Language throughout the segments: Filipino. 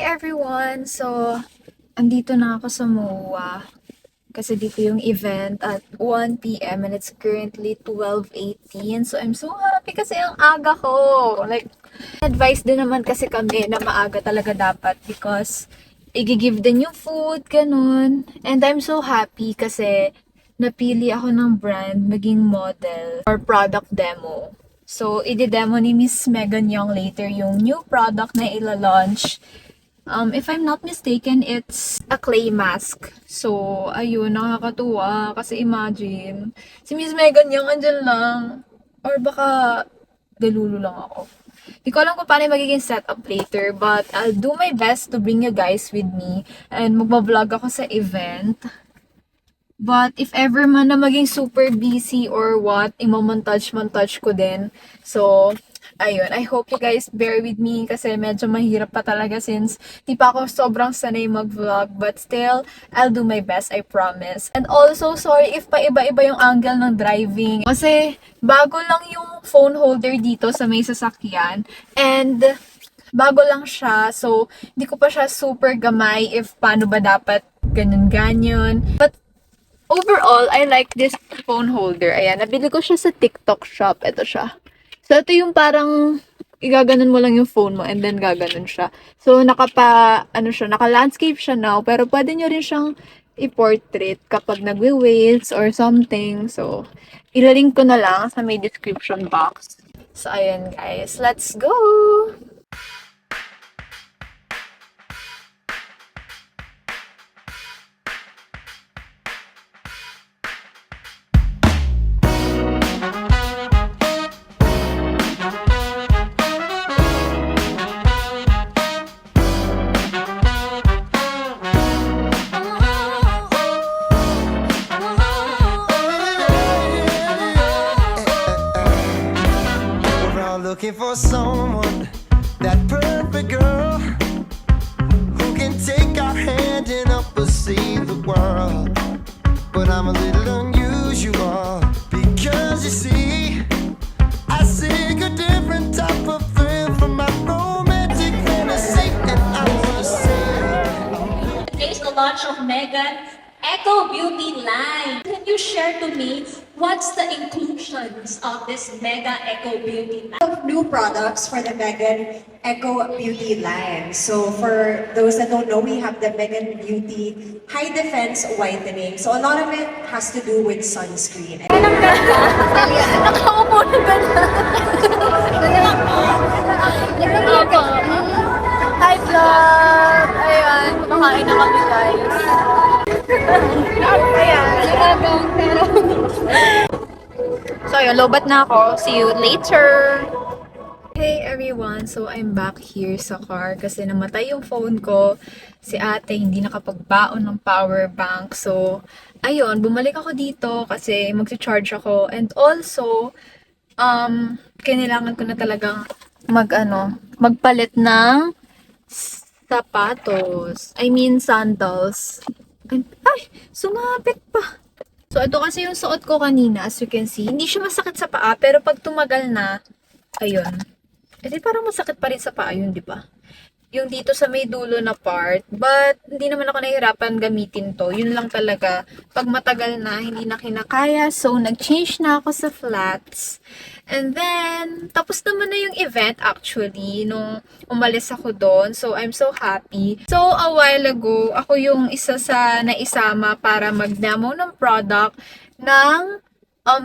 everyone! So, andito na ako sa MOA. Kasi dito yung event at 1 p.m. and it's currently 12:18. So, I'm so happy kasi ang aga ko. Like, advice din naman kasi kami na maaga talaga dapat because i-give din yung food, ganun. And I'm so happy kasi napili ako ng brand maging model or product demo. So, i-demo ni Miss Megan Young later yung new product na ila-launch. If I'm not mistaken, it's a clay mask. So, ayun, nakakatuwa. Kasi imagine, si Miss Megan Young andyan lang. Or baka delulu lang ako. Hindi ko alam kung paano yung magiging setup later. But I'll do my best to bring you guys with me. And magbablog ako sa event. But if ever man na maging super busy or what, imo-montage ko din. So, ayun, I hope you guys bear with me kasi medyo mahirap pa talaga since di pa ako sobrang sanay mag-vlog. But still, I'll do my best, I promise. And also, sorry if pa iba-iba yung angle ng driving. Kasi bago lang yung phone holder dito sa may sasakyan. And bago lang siya. So, hindi ko pa siya super gamay if paano ba dapat ganyan-ganyan. But overall, I like this phone holder. Ayan, nabili ko siya sa TikTok shop. Ito siya. So, ito yung parang igaganon mo lang yung phone mo and then gaganon siya. So, naka-landscape siya now. Pero pwede nyo rin siyang i-portrait kapag nagwe-waves or something. So, ilalink ko na lang sa may description box. So, ayan guys. Let's go! Looking for someone, that perfect girl, who can take our hand and help us see the world. But I'm a little unusual, because you see, I seek a different type of thrill from my romantic fantasy, and I wanna say Today's the launch of Megan Eco Beauty line. Can you share to me what's the inclusions of this Mega Eco Beauty line? Of new products for the Megan Eco Beauty line. So for those that don't know, we have the Megan Beauty High Defense Whitening. So a lot of it has to do with sunscreen. Nakaupo na Opo. Hi vlog! Ayan, kumakain na kami guys. Ayan, nagagawang pero. So ayun, lobat na ako. See you later! Hey everyone! So I'm back here sa car kasi namatay yung phone ko. Si ate hindi nakapagbaon ng power bank. So ayun, bumalik ako dito kasi magsi-charge ako. And also, kailangan ko na talagang magpalit ng sapatos. I mean sandals. Ay, sumabit pa. So ito kasi yung suot ko kanina, as you can see. Hindi siya masakit sa paa, pero pag tumagal na, ayun. Eh parang masakit pa rin sa paa yun, di ba? Yung dito sa may dulo na part. But, hindi naman ako nahihirapan gamitin to. Yun lang talaga. Pag matagal na, hindi na kinakaya. So, nag-change na ako sa flats. And then, tapos naman na yung event actually, nung umalis ako doon. So, I'm so happy. So, a while ago, ako yung isa sa naisama para mag-demo ng product ng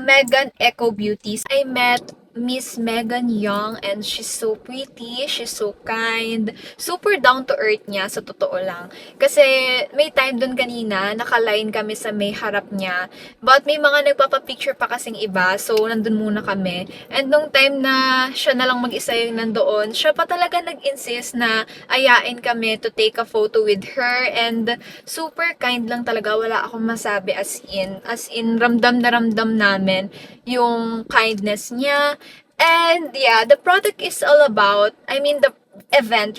Megan Eco Beauties. I met Miss Megan Young and she's so pretty, she's so kind, super down to earth niya sa totoo lang. Kasi may time doon kanina, naka-line kami sa may harap niya, but may mga nagpapapicture pa kasing iba, so nandun muna kami. And nung time na siya na lang mag-isa yung nandoon, siya pa talaga nag-insist na ayain kami to take a photo with her and super kind lang talaga, wala akong masabi as in ramdam na ramdam namin yung kindness niya. And yeah, the product is all about, the event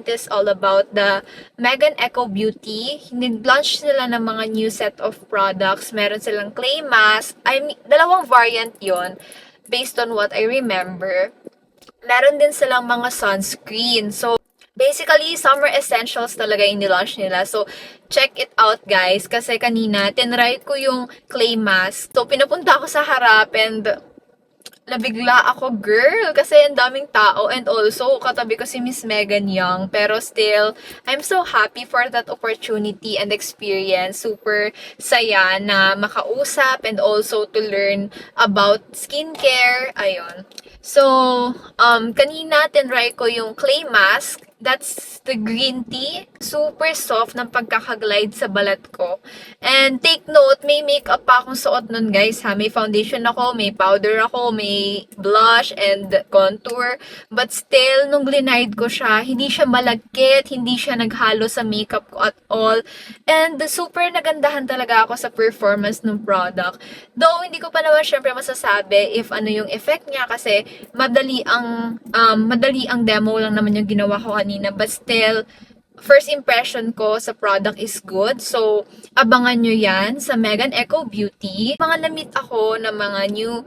is all about the Megan Eco Beauty. Nag-launch sila ng mga new set of products. Meron silang clay mask. Dalawang variant yon based on what I remember. Meron din silang mga sunscreen. So, Basically, summer essentials talaga yung nilaunch nila. So, check it out, guys. Kasi kanina, tinry ko yung clay mask. So, pinapunta ako sa harap and nabigla ako, girl, kasi ang daming tao and also katabi ko si Miss Megan Young, pero still, I'm so happy for that opportunity and experience. Super saya na makausap and also to learn about skincare. Ayun. So, kanina tinry ko yung clay mask. That's the green tea. Super soft ng pagkakaglide sa balat ko. And take note, may makeup pa akong suot nun, guys, ha. May foundation ako, may powder ako, may blush and contour. But still, nung glinide ko siya, hindi siya malagkit, hindi siya naghalo sa makeup ko at all. And super nagandahan talaga ako sa performance ng product. Though, hindi ko pa naman syempre masasabi if ano yung effect niya kasi madali ang demo lang naman yung ginawa ko kanina. But still, first impression ko sa product is good. So, abangan nyo yan sa Megan Eco Beauty. Mga na-meet ako ng mga new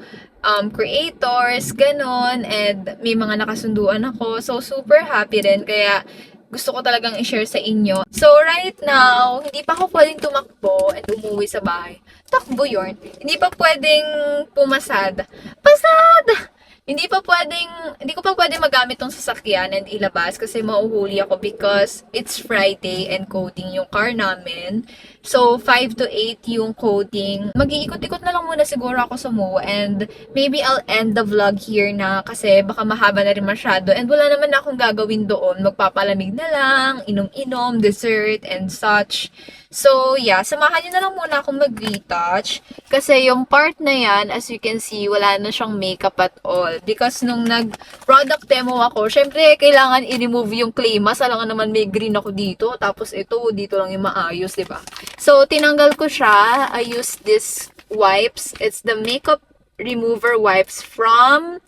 creators, ganon, and may mga nakasunduan ako. So, super happy rin. Kaya, gusto ko talagang i-share sa inyo. So, right now, hindi pa ako pwedeng tumakbo and umuwi sa bahay. Takbo yun. Hindi pa pwedeng pumasad. Pasad! Hindi ko pa pwedeng magamit tong sasakyan and ilabas kasi mauhuli ako because it's Friday and coding yung car namin. So, 5 to 8 yung coding. Mag-iikot-ikot na lang muna siguro ako sa MOA and maybe I'll end the vlog here na kasi baka mahaba na rin masyado and wala naman na akong gagawin doon. Magpapalamig na lang, inom-inom, dessert, and such. So, yeah, samahan nyo na lang muna akong mag-retouch. Kasi yung part na yan, as you can see, wala na siyang makeup at all. Because nung nag-product demo ako, syempre, kailangan i-remove yung clay mask. Alam nga naman may green ako dito. Tapos ito, dito lang yung maayos, diba? So, tinanggal ko siya. I used this wipes. It's the makeup remover wipes from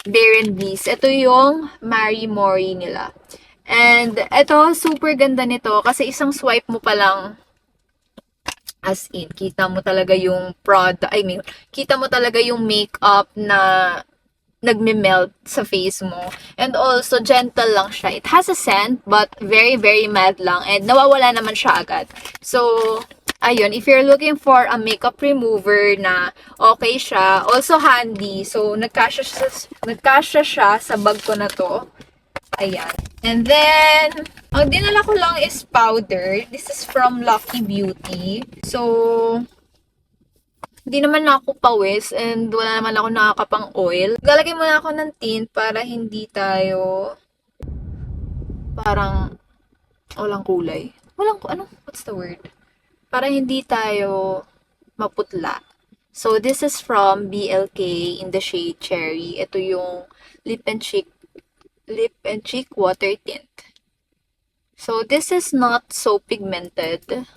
Bare & Bliss. Ito yung Mary Mori nila. And ito, super ganda nito kasi isang swipe mo pa lang. As in, kita mo talaga yung product, kita mo talaga yung makeup na nagme-melt sa face mo. And also, gentle lang siya. It has a scent, but very, very mild lang. And nawawala naman siya agad. So, ayun, if you're looking for a makeup remover na okay siya, also handy. So, nagkasya siya sa bag ko na to. Ayan. And then, ang dinala ko lang is powder. This is from Lucky Beauty. So, hindi naman na ako pawis and wala naman ako nakakapang oil. Lalagay muna ako ng tint para hindi tayo parang walang kulay. What's the word? Para hindi tayo maputla. So, this is from BLK in the shade Cherry. Ito yung lip and cheek water tint. So, this is not so pigmented.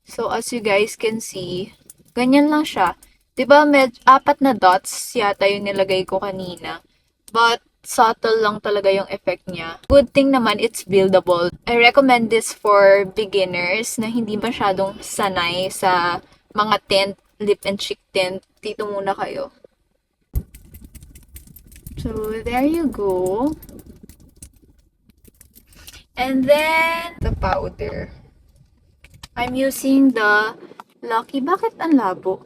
So, as you guys can see, ganyan lang siya. Diba, 4 na dots yata yung nilagay ko kanina. But, subtle lang talaga yung effect niya. Good thing naman, it's buildable. I recommend this for beginners na hindi masyadong sanay sa mga tint, lip and cheek tint. Dito muna kayo. So, there you go. And then, the powder. I'm using the Lucky. Bakit ang labo?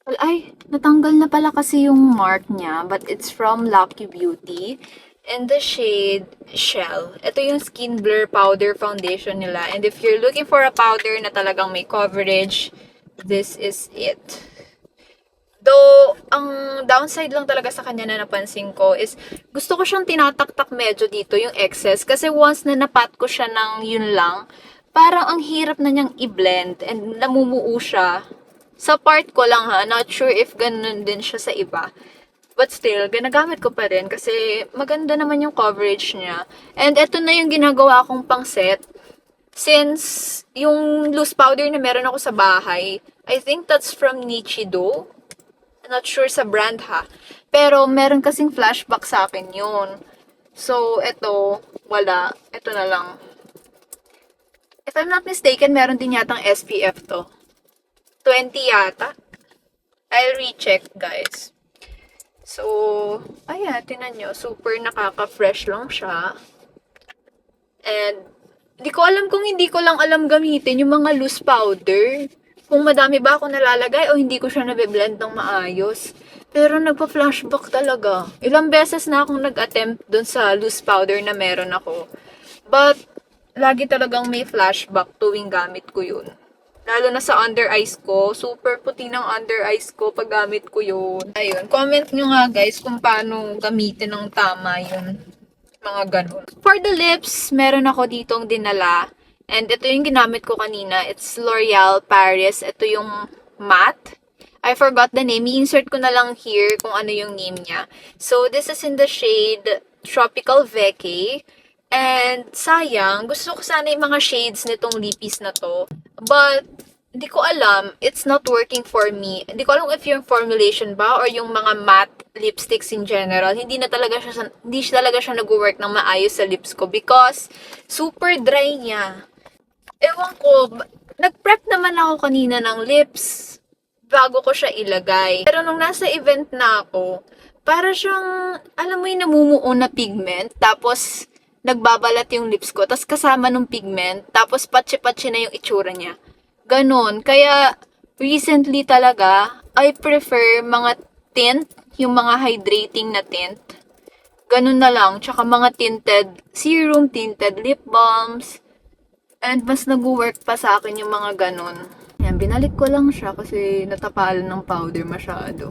Well, ay, natanggal na pala kasi yung mark niya. But it's from Lucky Beauty. In the shade Shell. Ito yung Skin Blur Powder Foundation nila. And if you're looking for a powder na talagang may coverage, this is it. Though, ang downside lang talaga sa kanya na napansin ko is gusto ko siyang tinataktak medyo dito yung excess kasi once na napat ko siya ng yun lang, parang ang hirap na niyang i-blend and namumuo siya. Sa part ko lang ha, not sure if ganun din siya sa iba. But still, ginagamit ko pa rin kasi maganda naman yung coverage niya. And eto na yung ginagawa kong pang set. Since yung loose powder na meron ako sa bahay, I think that's from Nichido. Not sure sa brand ha. Pero meron kasing flashback sa akin yun. So, ito, wala. Ito na lang. If I'm not mistaken, meron din yatang SPF to. 20 yata. I'll recheck, guys. So, ayan, tinan nyo. Super nakaka-fresh lang siya. And hindi ko alam kung hindi ko lang alam gamitin yung mga loose powder. Kung madami ba ako nalalagay o hindi ko siya nabe-blend ng maayos. Pero nagpa-flashback talaga. Ilang beses na akong nag-attempt dun sa loose powder na meron ako. But, lagi talagang may flashback tuwing gamit ko yun. Lalo na sa under eyes ko. Super puti ng under eyes ko pag gamit ko yun. Ayun, comment nyo nga guys kung paano gamitin ng tama yun. Mga ganun. For the lips, meron ako ditong dinala. And ito yung ginamit ko kanina. It's L'Oreal Paris. Ito yung matte. I forgot the name. I-insert ko na lang here kung ano yung name niya. So, this is in the shade Tropical Vacay. And, sayang, gusto ko sana yung mga shades nitong lipis na to. But, hindi ko alam. It's not working for me. Hindi ko alam if yung formulation ba or yung mga matte lipsticks in general. Hindi talaga siya nag-work ng maayos sa lips ko because super dry niya. Ewan ko, nag-prep naman ako kanina ng lips bago ko siya ilagay. Pero nung nasa event na ako, para siyang, alam mo yung namumuo na pigment, tapos nagbabalat yung lips ko, tapos kasama nung pigment, tapos patsi-patsi na yung itsura niya. Ganon. Kaya, recently talaga, I prefer mga tint, yung mga hydrating na tint. Ganon na lang. Tsaka mga tinted serum, tinted lip balms. And mas nag-work pa sa akin yung mga ganon. Yan, binalik ko lang siya kasi natapalan ng powder masyado.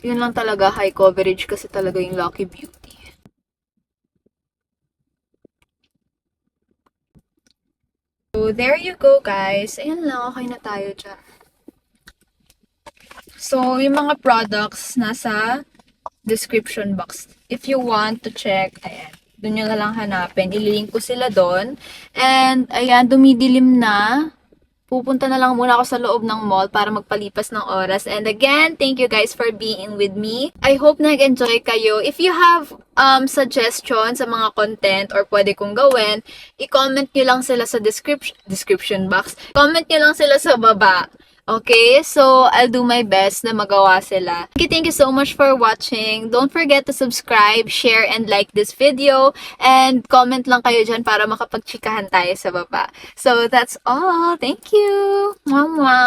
Yun lang talaga, high coverage kasi talaga yung Lucky Beauty. So, there you go guys. Ayan lang, okay na tayo dyan. So, yung mga products nasa description box. If you want to check, ayan, doon nyo na lang hanapin. Ililink ko sila doon. And, ayan, dumidilim na. Pupunta na lang muna ako sa loob ng mall para magpalipas ng oras. And again, thank you guys for being with me. I hope nag-enjoy kayo. If you have suggestions sa mga content or pwede kong gawin, i-comment nyo lang sila sa description box. Comment nyo lang sila sa baba. Okay, so I'll do my best na magawa sila. Thank you so much for watching. Don't forget to subscribe, share, and like this video. And comment lang kayo dyan para makapagchikahan tayo sa baba. So that's all. Thank you. Mwah, mwah.